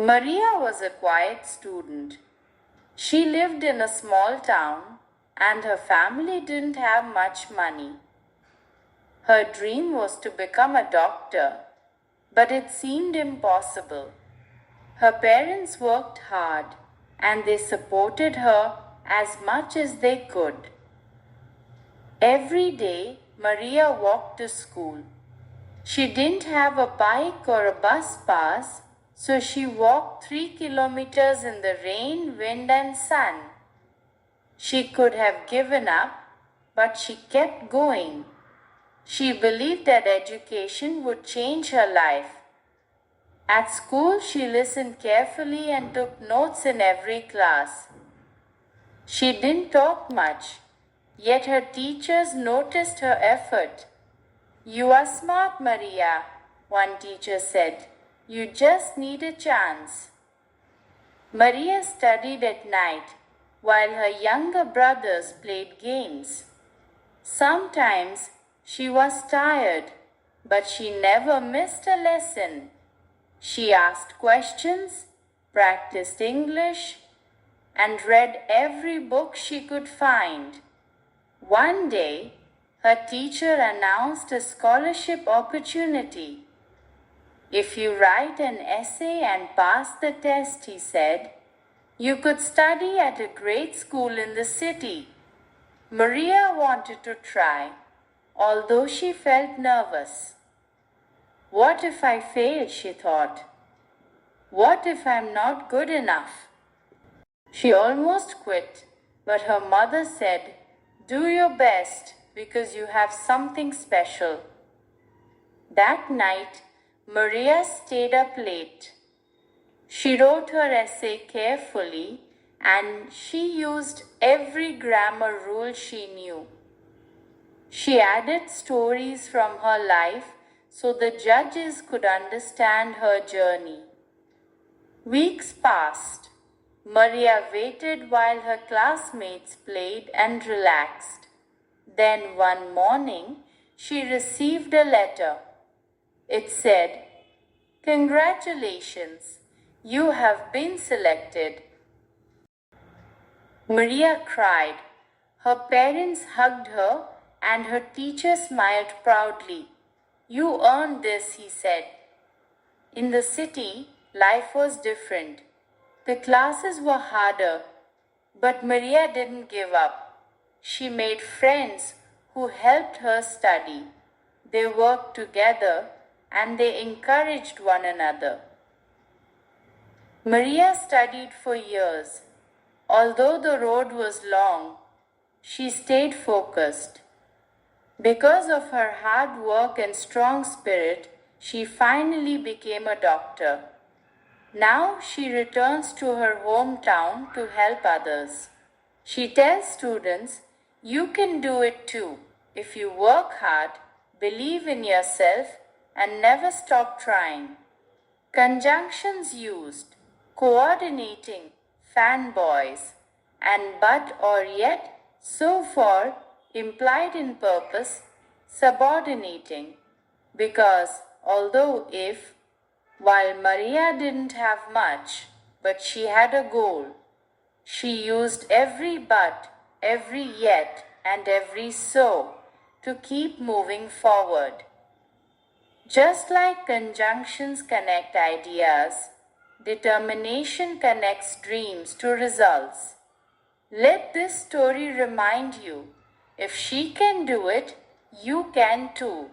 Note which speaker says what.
Speaker 1: Maria was a quiet student. She lived in a small town and her family didn't have much money. Her dream was to become a doctor, but it seemed impossible. Her parents worked hard and they supported her as much as they could. Every day, Maria walked to school. She didn't have a bike or a bus pass, so she walked 3 kilometers in the rain, wind, and sun. She could have given up, but she kept going. She believed that education would change her life. At school, she listened carefully and took notes in every class. She didn't talk much, yet her teachers noticed her effort. "You are smart, Maria," one teacher said. "You just need a chance." Maria studied at night while her younger brothers played games. Sometimes she was tired, but she never missed a lesson. She asked questions, practiced English, and read every book she could find. One day, her teacher announced a scholarship opportunity. "If you write an essay and pass the test," he said, "you could study at a great school in the city." Maria wanted to try, although she felt nervous. "What if I fail?" she thought. "What if I'm not good enough?" She almost quit, but her mother said, "Do your best because you have something special." That night, Maria stayed up late. She wrote her essay carefully and she used every grammar rule she knew. She added stories from her life so the judges could understand her journey. Weeks passed. Maria waited while her classmates played and relaxed. Then one morning, she received a letter. It said, "Congratulations, you have been selected." Maria cried. Her parents hugged her and her teacher smiled proudly. "You earned this," he said. In the city, life was different. The classes were harder, but Maria didn't give up. She made friends who helped her study. They worked together and they encouraged one another. Maria studied for years. Although the road was long, she stayed focused. Because of her hard work and strong spirit, she finally became a doctor. Now she returns to her hometown to help others. She tells students, "You can do it too if you work hard, believe in yourself, and never stop trying." Conjunctions used: coordinating, fanboys, and but or yet, so for, implied in purpose, subordinating. Because, although if, while Maria didn't have much, but she had a goal, she used every but, every yet, and every so to keep moving forward. Just like conjunctions connect ideas, determination connects dreams to results. Let this story remind you, if she can do it, you can too.